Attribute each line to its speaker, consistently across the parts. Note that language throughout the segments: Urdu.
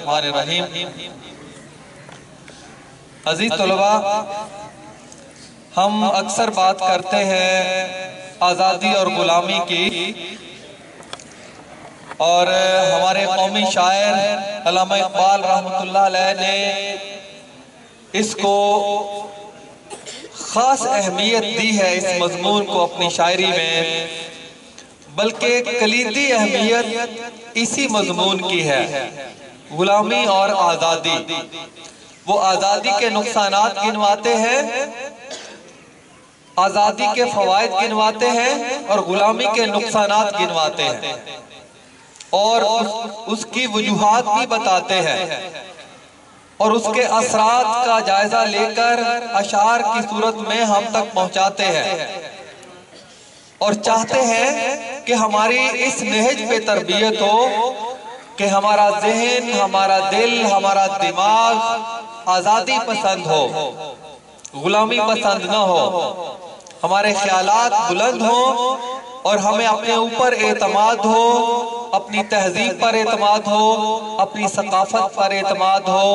Speaker 1: الرحمن الرحیم۔ عزیز طلباء، ہم اکثر بات کرتے ہیں آزادی اور غلامی کی، اور ہمارے قومی شاعر علامہ اقبال رحمۃ اللہ علیہ نے اس کو خاص اہمیت دی ہے، اس مضمون کو اپنی شاعری میں، بلکہ کلیدی اہمیت اسی مضمون کی ہے، غلامی اور آزادی۔ وہ آزادی کے نقصانات گنواتے ہیں، آزادی کے فوائد گنواتے ہیں، اور غلامی کے نقصانات گنواتے ہیں، اور اس کی وجوہات بھی بتاتے ہیں، اور اس کے اثرات کا جائزہ لے کر اشعار کی صورت میں ہم تک پہنچاتے ہیں، اور چاہتے ہیں کہ ہماری اس نہج پہ تربیت ہو کہ ہمارا ذہن، ہمارا دل، ہمارا دماغ آزادی پسند ہو، غلامی پسند نہ ہو، ہمارے خیالات بلند ہوں، اور ہمیں اپنے اوپر اعتماد ہو، اپنی تہذیب پر اعتماد ہو، اپنی ثقافت پر اعتماد ہو،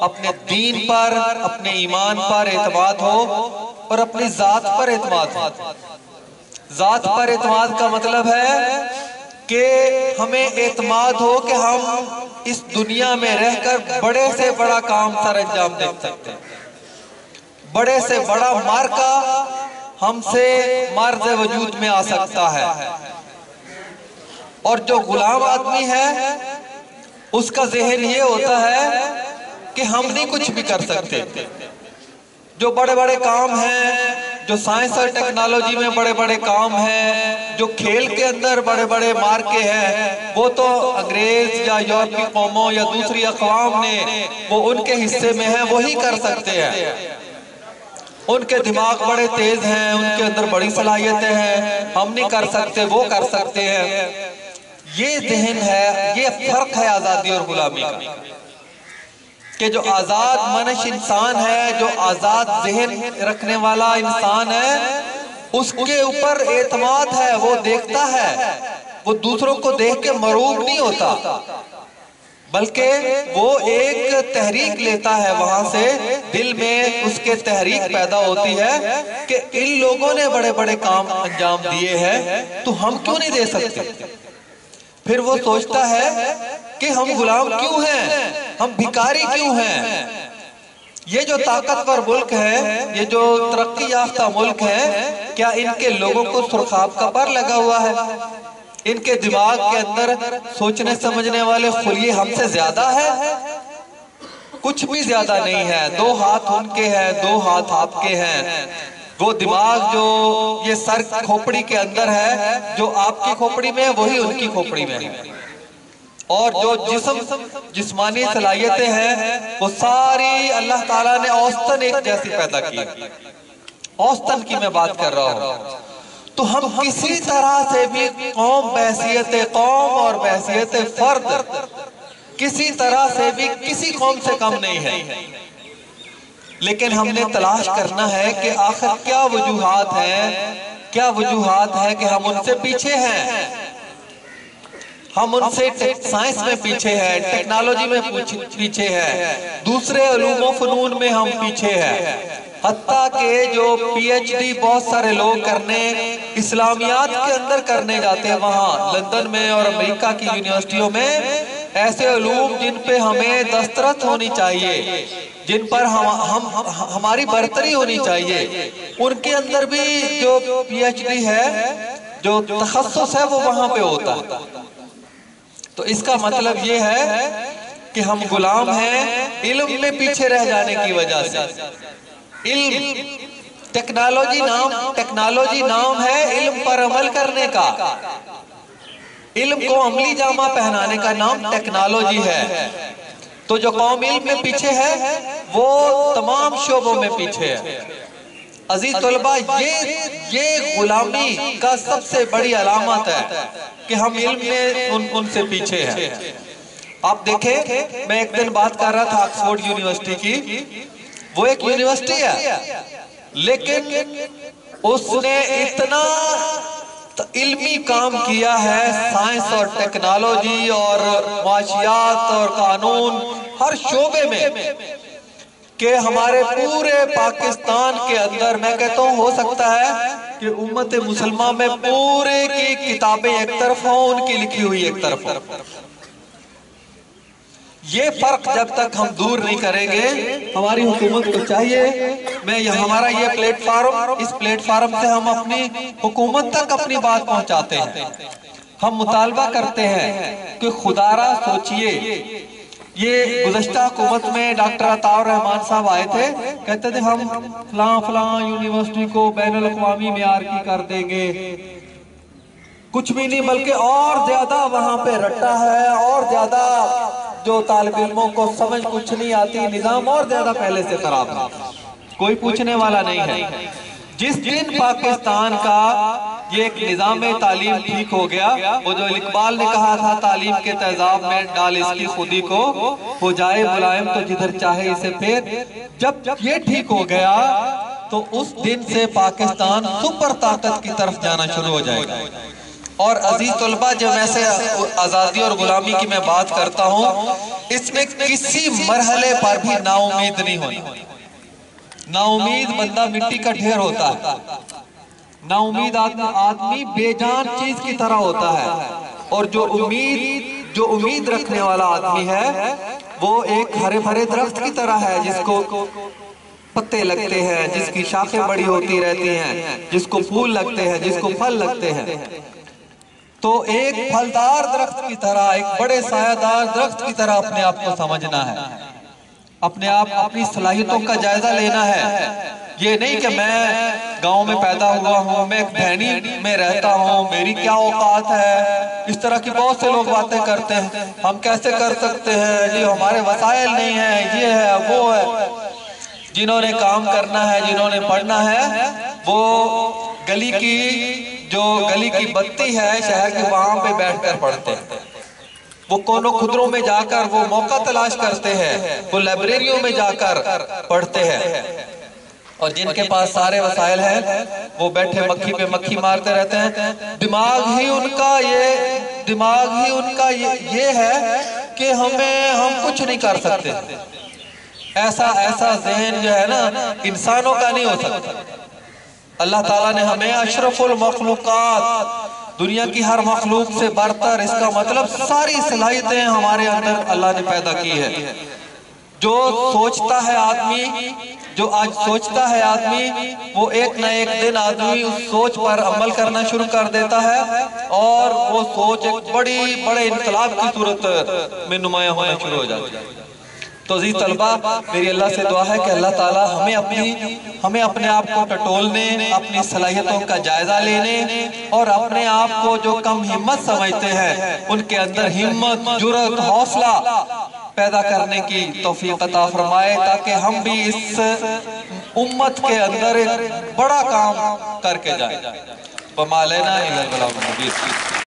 Speaker 1: اپنے دین پر، اپنے ایمان پر اعتماد ہو، اور اپنی ذات پر اعتماد ہو۔ ذات پر اعتماد کا مطلب ہے کہ ہمیں اعتماد ہو کہ ہم اس دنیا میں رہ کر بڑے سے بڑا کام سر انجام دے سکتے ہیں، بڑے سے بڑا مارکا ہم سے مرز وجود میں آ سکتا ہے۔ اور جو غلام آدمی ہے اس کا ذہن یہ ہوتا ہے کہ ہم نہیں کچھ بھی کر سکتے، جو بڑے بڑے کام ہیں، جو سائنس اور ٹیکنالوجی میں بڑے بڑے کام ہیں، جو کھیل کے اندر بڑے بڑے مارکے ہیں، وہ تو انگریز یا یورپی قوموں یا دوسری اقوام نے وہ ان کے حصے میں ہیں، وہی کر سکتے ہیں۔ ان کے دماغ بڑے تیز ہیں، ان کے اندر بڑی صلاحیتیں ہیں، ہم نہیں کر سکتے، وہ کر سکتے ہیں۔ یہ ذہن ہے، یہ فرق ہے آزادی اور غلامی کا، کہ جو آزاد منش انسان ہے، جو آزاد ذہن رکھنے والا انسان ہے، اس کے اوپر اعتماد ہے، وہ دیکھتا ہے، وہ دوسروں کو دیکھ کے مروب نہیں ہوتا، بلکہ وہ ایک تحریک لیتا ہے، وہاں سے دل میں اس کے تحریک پیدا ہوتی ہے کہ ان لوگوں نے بڑے بڑے کام انجام دیے ہیں تو ہم کیوں نہیں دے سکتے۔ پھر وہ سوچتا ہے کہ ہم غلام کیوں ہیں، ہم بھکاری کیوں ہیں۔ یہ جو طاقتور ملک ہے، یہ جو ترقی یافتہ ملک ہے، کیا ان کے لوگوں کو سرخاب کا پر لگا ہوا ہے؟ ان کے دماغ کے اندر سوچنے سمجھنے والے خلیے ہم سے زیادہ ہے؟ کچھ بھی زیادہ نہیں ہے۔ دو ہاتھ ان کے ہیں، دو ہاتھ آپ کے ہیں۔ وہ دماغ جو یہ سر کھوپڑی کے اندر ہے، جو آپ کی کھوپڑی میں ہے وہی ان کی کھوپڑی میں ہے، اور جو جسمانی صلاحیتیں ہیں وہ ساری اللہ تعالیٰ نے اوسطن ایک جیسی پیدا کی، اوسطن کی میں بات کر رہا ہوں۔ تو ہم کسی طرح سے بھی قوم بحیثیت قوم اور بحیثیت فرد کسی طرح سے بھی کسی قوم سے کم نہیں ہے، لیکن ہم نے تلاش کرنا ہے کہ آخر کیا وجوہات ہیں، کیا وجوہات ہیں کہ ہم ان سے پیچھے ہیں، ہم ان سے سائنس میں پیچھے ہیں، ٹیکنالوجی میں پیچھے ہیں، دوسرے علوم و فنون میں ہم پیچھے ہیں، حتیٰ کہ جو پی ایچ ڈی بہت سارے لوگ کرنے اسلامیات کے اندر کرنے جاتے ہیں، وہاں لندن میں اور امریکہ کی یونیورسٹیوں میں ایسے علوم جن پہ ہمیں دسترس ہونی چاہیے، جن پر ہماری برتری ہونی چاہیے، ان کے اندر بھی جو پی ایچ ڈی ہے، جو تخصص ہے وہ وہاں پہ ہوتا ہے۔ تو اس کا مطلب یہ ہے کہ ہم غلام ہیں علم میں پیچھے رہ جانے کی وجہ سے۔ علم ٹیکنالوجی نام ہے علم پر عمل کرنے کا، علم کو عملی جامہ پہنانے کا نام ٹیکنالوجی ہے۔ تو جو قوم علم میں پیچھے ہے وہ تمام شعبوں میں پیچھے ہے۔ عزیز طلباء، یہ غلامی کا سب سے بڑی علامت ہے کہ ہم علم میں ان سے پیچھے ہیں۔ آپ دیکھیں، میں ایک دن بات کر رہا تھا آکسفورڈ یونیورسٹی کی، وہ ایک یونیورسٹی ہے لیکن اس نے اتنا علمی کام کیا ہے، سائنس اور ٹیکنالوجی اور معاشیات اور قانون، ہر شعبے میں، کہ ہمارے پورے پاکستان کے اندر میں کہتا ہوں ہو سکتا ہے کہ امت مسلمہ میں پورے کی کتابیں ایک طرف ہوں، ان کی لکھی ہوئی ایک طرف ہوں۔ یہ فرق جب تک ہم دور نہیں کریں گے، ہماری حکومت کو چاہیے، ہمارا یہ پلیٹ فارم، اس پلیٹ فارم سے ہم اپنی حکومت تک اپنی بات پہنچاتے ہیں۔ ہم مطالبہ کرتے ہیں کہ خدا را سوچئے، یہ گزشتہ حکومت میں ڈاکٹر عطاء الرحمان صاحب آئے تھے، کہتے تھے ہم فلاں یونیورسٹی کو بین الاقوامی معیار کی کر دیں گے، کچھ بھی نہیں بلکہ اور زیادہ وہاں پہ رٹا ہے، اور زیادہ جو طالب علموں کو سمجھ کچھ نہیں آتی، نظام اور زیادہ پہلے سے خراب ہے، کوئی پوچھنے والا نہیں ہے۔ جس دن پاکستان کا یہ ایک نظام تعلیم ٹھیک ہو گیا، وہ جو اقبال نے کہا تھا تعلیم کے تیزاب میں ڈال اس کی خودی کو، ہو جائے ملائم تو جدھر چاہے اسے پھیر، جب یہ ٹھیک ہو گیا تو اس دن سے پاکستان سپر طاقت کی طرف جانا شروع ہو جائے گا۔ اور عزیز طلبہ، جب ایسے آزادی اور غلامی کی میں بات کرتا ہوں، اس میں کسی مرحلے پر بھی نا امید نہیں ہونا۔ نا امید بندہ مٹی کا ڈھیر ہوتا ہے، نا امید آدمی بے جان چیز کی طرح ہوتا ہے، اور جو امید رکھنے والا آدمی ہے وہ ایک ہرے بھرے درخت کی طرح ہے، جس کو پتے لگتے ہیں، جس کی شاخیں بڑی ہوتی رہتی ہیں، جس کو پھول لگتے ہیں، جس کو پھل لگتے ہیں۔ تو ایک پھلدار درخت کی طرح، ایک بڑے سایہ دار درخت کی طرح اپنے آپ کو سمجھنا ہے، اپنی صلاحیتوں کا جائزہ لینا ہے۔ یہ نہیں کہ میں گاؤں میں پیدا ہوا ہوں، میں ایک بھینی میں رہتا ہوں، میری کیا اوقات ہے، اس طرح کی بہت سے لوگ باتیں کرتے ہیں، ہم کیسے کر سکتے ہیں جی، ہمارے وسائل نہیں ہیں، یہ ہے وہ ہے۔ جنہوں نے کام کرنا ہے، جنہوں نے پڑھنا ہے، وہ گلی کی بتی ہے شہر کی، وہاں پہ بیٹھ کر پڑھتے ہیں، وہ کونوں خدروں میں جا کر وہ موقع تلاش کرتے ہیں، وہ لائبریریوں میں جا کر پڑھتے ہیں، اور جن کے پاس سارے وسائل ہیں وہ بیٹھے مکھی پہ مکھی مارتے رہتے ہیں۔ دماغ ہی ان کا یہ ہے کہ ہم کچھ نہیں کر سکتے۔ ایسا ذہن جو ہے نا انسانوں کا نہیں ہو سکتا۔ اللہ تعالیٰ نے ہمیں اشرف المخلوقات، دنیا کی ہر مخلوق سے برتر، اس کا مطلب ساری صلاحیتیں ہمارے اندر اللہ نے پیدا کی ہے۔ جو آج سوچتا ہے آدمی، وہ ایک نہ ایک دن آدمی اس سوچ پر عمل کرنا شروع کر دیتا ہے، اور وہ سوچ ایک بڑے انقلاب کی صورت میں نمایاں ہونا شروع ہو جاتی ہے۔ تو عزیز طلبہ، میری اللہ سے دعا ہے کہ اللہ تعالیٰ ہمیں اپنے آپ کو ٹٹولنے، اپنی صلاحیتوں کا جائزہ لینے، اور اپنے آپ کو جو کم ہمت سمجھتے ہیں ان کے اندر ہمت، جرأت، حوصلہ پیدا کرنے کی توفیق عطا فرمائے، تاکہ ہم بھی اس امت کے اندر ایک بڑا کام کر کے جائیں۔ وَمَا عَلَيْنَا إِلَّا الْبَلَاغُ الْمُبِينُ۔